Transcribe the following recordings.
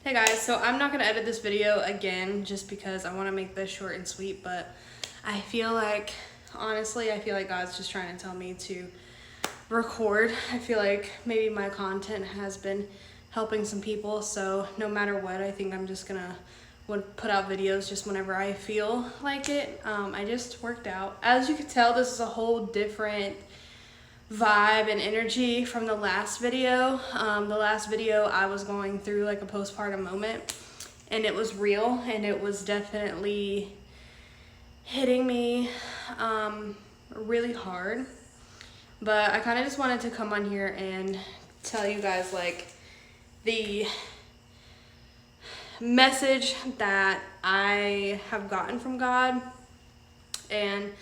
Hey guys, so I'm not going to edit this video again just because I want to make this short and sweet, but I feel like, honestly, I feel like God's just trying to tell me to record. I feel like maybe my content has been helping some people, so no matter what, I think I'm just going to put out videos just whenever I feel like it. I just worked out. As you can tell, this is a whole different vibe and energy from the last video. The last video I was going through like a postpartum moment, and it was real, and it was definitely hitting me really hard. But I kind of just wanted to come on here and tell you guys like the message that I have gotten from God, and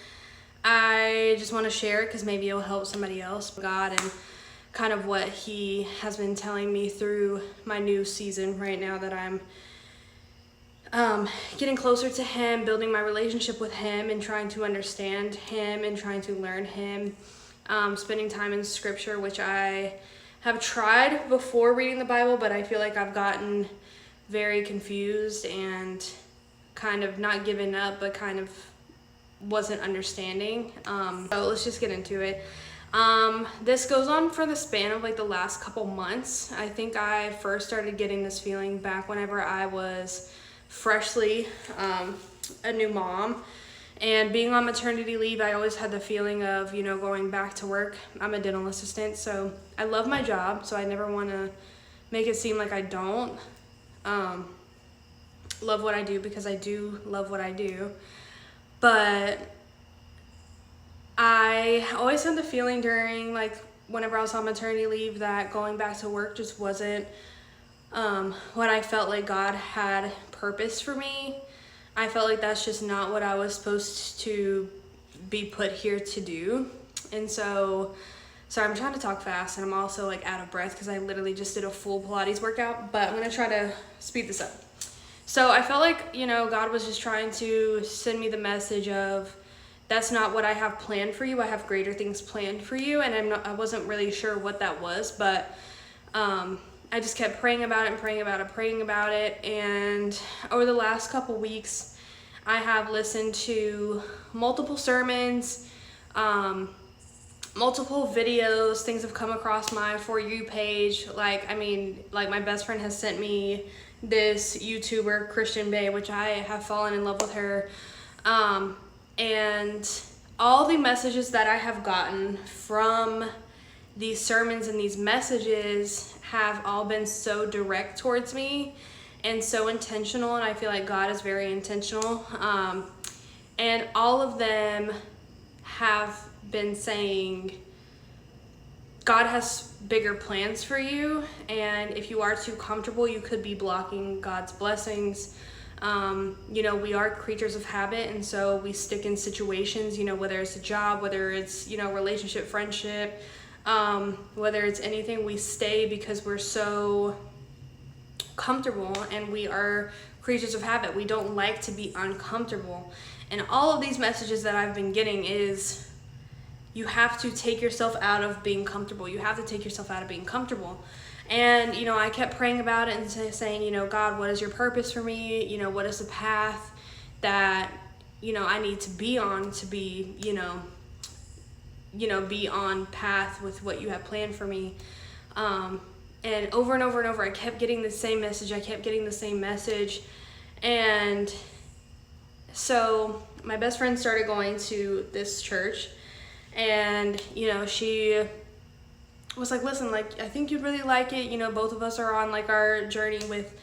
I just want to share it because maybe it'll help somebody else. God and kind of what He has been telling me through my new season right now that I'm getting closer to Him, building my relationship with Him, and trying to understand Him and trying to learn Him. Spending time in Scripture, which I have tried before reading the Bible, but I feel like I've gotten very confused and kind of not given up, but kind of wasn't understanding. So let's just get into it. This goes on for the span of like the last couple months. I think I first started getting this feeling back whenever I was freshly a new mom. And being on maternity leave, I always had the feeling of, going back to work. I'm a dental assistant, so I love my job, so I never want to make it seem like I don't love what I do, because I do love what I do. But I always had the feeling during, like, whenever I was on maternity leave that going back to work just wasn't what I felt like God had purpose for me. I felt like that's just not what I was supposed to be put here to do. And so, sorry, I'm trying to talk fast, and I'm also like out of breath because I literally just did a full Pilates workout, but I'm gonna try to speed this up. So I felt like, God was just trying to send me the message of, that's not what I have planned for you. I have greater things planned for you. And I wasn't really sure what that was, but I just kept praying about it and praying about it. And over the last couple weeks, I have listened to multiple sermons, multiple videos. Things have come across my For You page. Like my best friend has sent me this YouTuber, Christian Bae, which I have fallen in love with her. And all the messages that I have gotten from these sermons and these messages have all been so direct towards me and so intentional, and I feel like God is very intentional. And all of them have been saying, God has bigger plans for you, and if you are too comfortable, you could be blocking God's blessings. We are creatures of habit, and so we stick in situations, whether it's a job, whether it's, relationship, friendship, whether it's anything, we stay because we're so comfortable, and we are creatures of habit. We don't like to be uncomfortable. And all of these messages that I've been getting is, you have to take yourself out of being comfortable. You have to take yourself out of being comfortable. And, I kept praying about it and saying, God, what is your purpose for me? What is the path that, I need to be on to be, be on path with what you have planned for me. And over and over and over, I kept getting the same message. And so my best friend started going to this church, and, she was like, listen, like, I think you'd really like it. Both of us are on like our journey with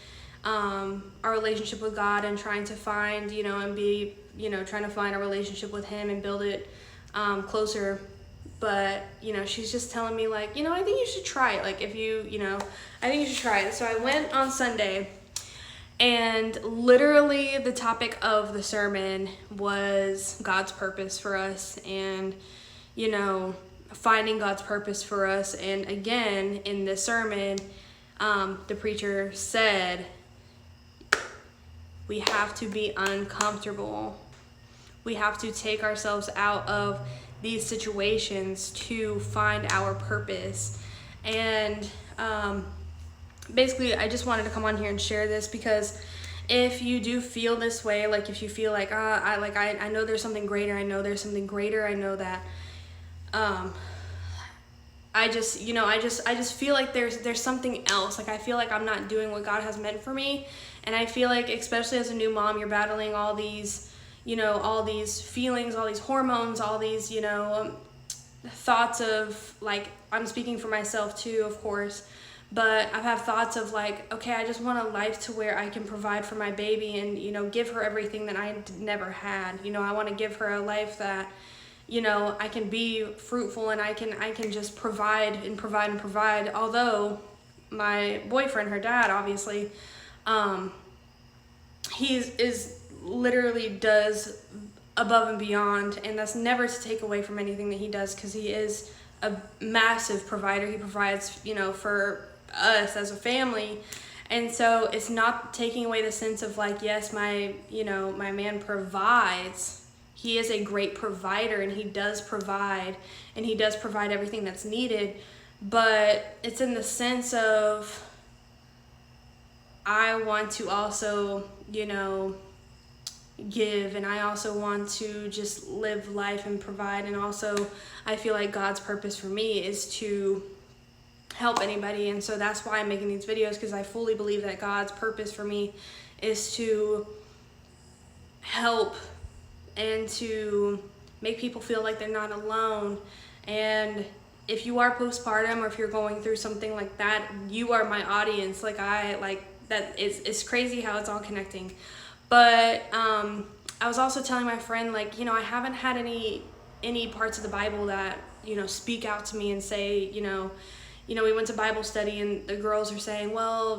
our relationship with God, and trying to find, and be, trying to find a relationship with Him and build it closer. But, she's just telling me like, I think you should try it. Like, if I think you should try it. So I went on Sunday, and literally the topic of the sermon was God's purpose for us, and, finding God's purpose for us. And again, in the sermon, the preacher said, we have to be uncomfortable. We have to take ourselves out of these situations to find our purpose. And basically, I just wanted to come on here and share this because if you do feel this way, like if you feel like, I know there's something greater, I know there's something greater, I know that, I just feel like there's something else. Like I feel like I'm not doing what God has meant for me. And I feel like, especially as a new mom, you're battling all these, all these feelings, all these hormones, all these, thoughts of, like, I'm speaking for myself too, of course, but I've had thoughts of like, okay, I just want a life to where I can provide for my baby and, give her everything that I never had. I want to give her a life that, I can be fruitful and I can just provide and provide and provide. Although my boyfriend, her dad, obviously, he is literally does above and beyond, and that's never to take away from anything that he does, because he is a massive provider. He provides, for us as a family. And so it's not taking away the sense of like, yes, my man provides. He is a great provider, and he does provide everything that's needed. But it's in the sense of, I want to also, give, and I also want to just live life and provide. And also I feel like God's purpose for me is to help anybody. And so that's why I'm making these videos, because I fully believe that God's purpose for me is to help and to make people feel like they're not alone. And if you are postpartum, or if you're going through something like that, you are my audience. It's crazy how it's all connecting. But I was also telling my friend, like, I haven't had any parts of the Bible that, speak out to me and say, we went to Bible study and the girls are saying, well,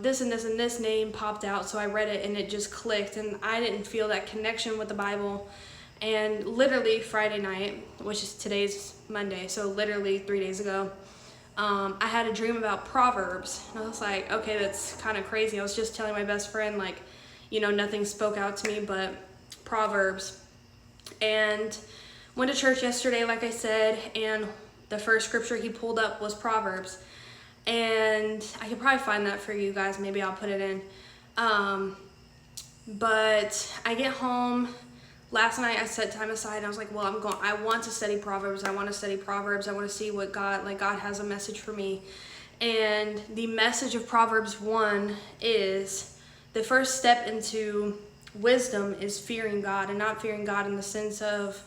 this and this and this name popped out. So I read it and it just clicked, and I didn't feel that connection with the Bible. And literally Friday night, which is today's Monday, so literally 3 days ago, I had a dream about Proverbs. And I was like, okay, that's kind of crazy. I was just telling my best friend, like, nothing spoke out to me but Proverbs. And went to church yesterday, like I said, and the first scripture he pulled up was Proverbs. And I could probably find that for you guys. Maybe I'll put it in. But I get home. Last night I set time aside and I was like, well, I want to study Proverbs. I want to study Proverbs. I want to see what God has a message for me. And the message of Proverbs 1 is, the first step into wisdom is fearing God, and not fearing God in the sense of,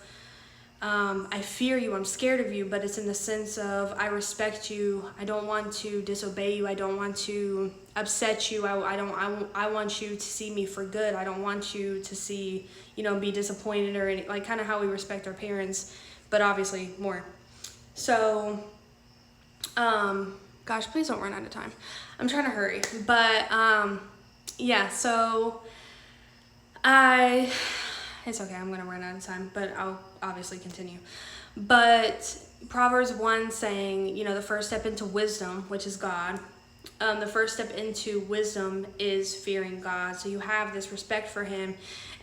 I fear you, I'm scared of you, but it's in the sense of, I respect you, I don't want to disobey you, I don't want to upset you, I want you to see me for good, I don't want you to see, be disappointed or any, like kind of how we respect our parents, but obviously more. So, gosh, please don't run out of time. I'm trying to hurry, but, yeah, so it's okay, I'm gonna run out of time, but I'll obviously continue. But Proverbs 1 saying, the first step into wisdom, which is God, the first step into wisdom is fearing God. So you have this respect for him.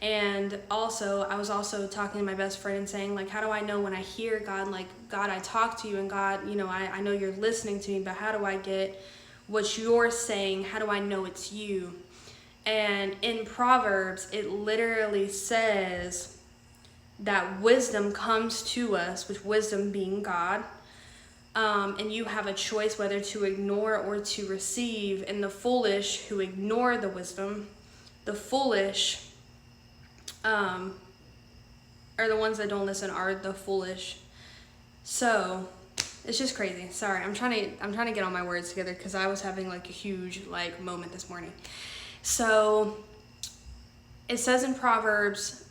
And also, I was also talking to my best friend and saying, like, how do I know when I hear God, like, God, I talk to you, and God, I know you're listening to me, but how do I get what you're saying? How do I know it's you? And in Proverbs, it literally says that wisdom comes to us, with wisdom being God, and you have a choice whether to ignore or to receive. And the foolish who ignore the wisdom, the foolish are the ones that don't listen, are the foolish. So it's just crazy. Sorry, I'm trying to get all my words together, because I was having like a huge moment this morning. So it says in Proverbs,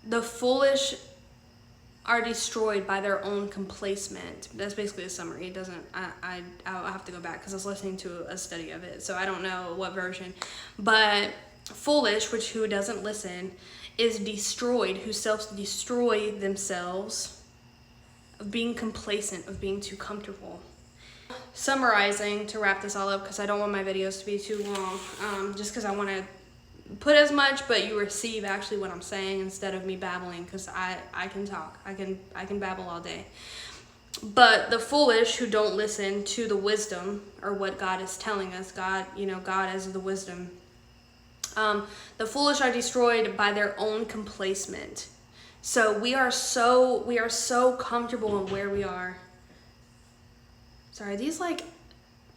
the foolish are destroyed by their own complacement. That's basically a summary. It doesn't, I'll have to go back because I was listening to a study of it, so I don't know what version. But foolish, who doesn't listen, is destroyed, who self-destroy themselves, of being complacent, of being too comfortable. Summarizing, to wrap this all up, because I don't want my videos to be too long, just because I want to put as much, but you receive actually what I'm saying instead of me babbling, because I can talk, I can babble all day. But the foolish who don't listen to the wisdom or what God is telling us, God as the wisdom. The foolish are destroyed by their own complacement. So we are so comfortable in where we are. Sorry, these like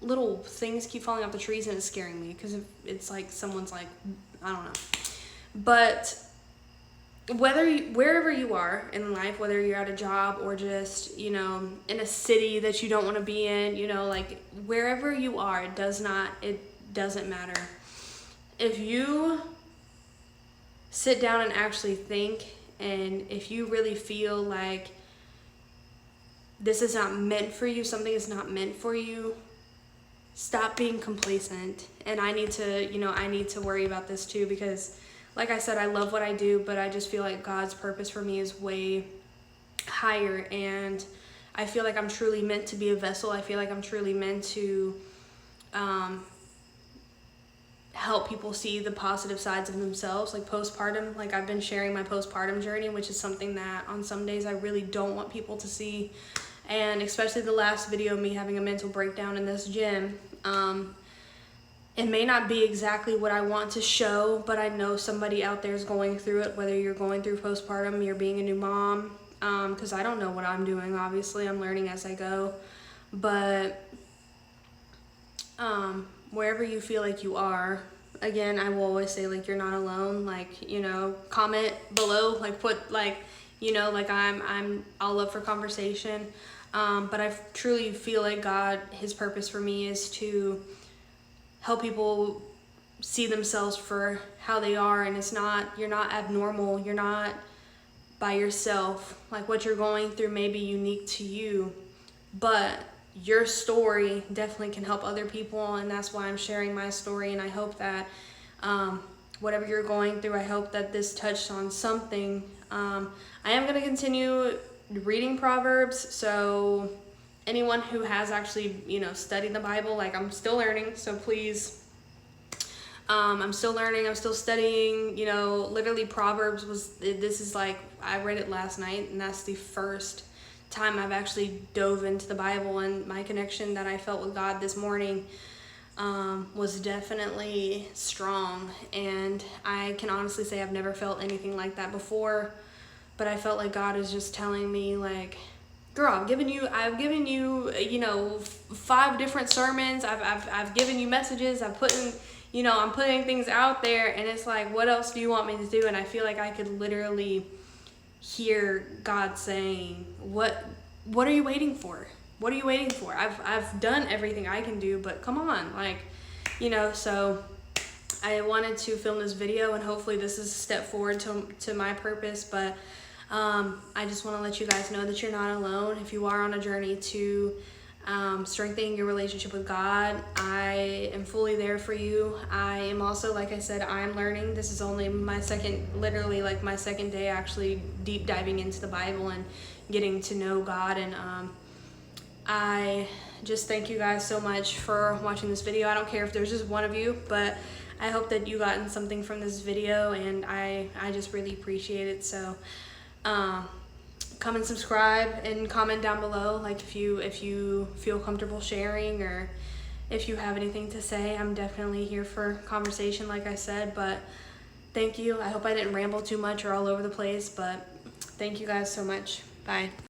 little things keep falling off the trees and it's scaring me because it's like someone's like, I don't know. But wherever you are in life, whether you're at a job or just, in a city that you don't want to be in, like wherever you are, it doesn't matter. If you sit down and actually think, and if you really feel like this is not meant for you, something is not meant for you, stop being complacent. And I need to worry about this too, because like I said, I love what I do, but I just feel like God's purpose for me is way higher, and I feel like I'm truly meant to be a vessel. I feel like I'm truly meant to help people see the positive sides of themselves, like postpartum. Like I've been sharing my postpartum journey, which is something that on some days I really don't want people to see. And especially the last video of me having a mental breakdown in this gym. It may not be exactly what I want to show, but I know somebody out there is going through it, whether you're going through postpartum, you're being a new mom, because I don't know what I'm doing, obviously. I'm learning as I go. But wherever you feel like you are, again, I will always say, like, you're not alone. Like, comment below, like, put, like, like I'm all up for conversation. But I truly feel like God, his purpose for me is to help people see themselves for how they are, and you're not abnormal, you're not by yourself. Like what you're going through may be unique to you, but your story definitely can help other people, and that's why I'm sharing my story. And I hope that whatever you're going through, I hope that this touched on something. I am going to continue reading Proverbs, so anyone who has actually, studied the Bible, like I'm still learning, so please, I'm still learning, I'm still studying, literally Proverbs this is like, I read it last night, and that's the first time I've actually dove into the Bible, and my connection that I felt with God this morning was definitely strong, and I can honestly say I've never felt anything like that before, but I felt like God is just telling me, like, girl, I've given you, 5 different sermons. I've given you messages. I'm putting things out there, and it's like, what else do you want me to do? And I feel like I could literally hear God saying, what are you waiting for? What are you waiting for? I've done everything I can do, but come on, like, so I wanted to film this video, and hopefully this is a step forward to my purpose, but I just want to let you guys know that you're not alone. If you are on a journey to strengthening your relationship with God, I am fully there for you. I am also, like I said, I'm learning. This is only my second day actually deep diving into the Bible and getting to know God, and I just thank you guys so much for watching this video. I don't care if there's just one of you, but I hope that you gotten something from this video, and I just really appreciate it. So come and subscribe and comment down below, like if you feel comfortable sharing, or if you have anything to say. I'm definitely here for conversation, like I said. But thank you. I hope I didn't ramble too much or all over the place, but thank you guys so much. Bye.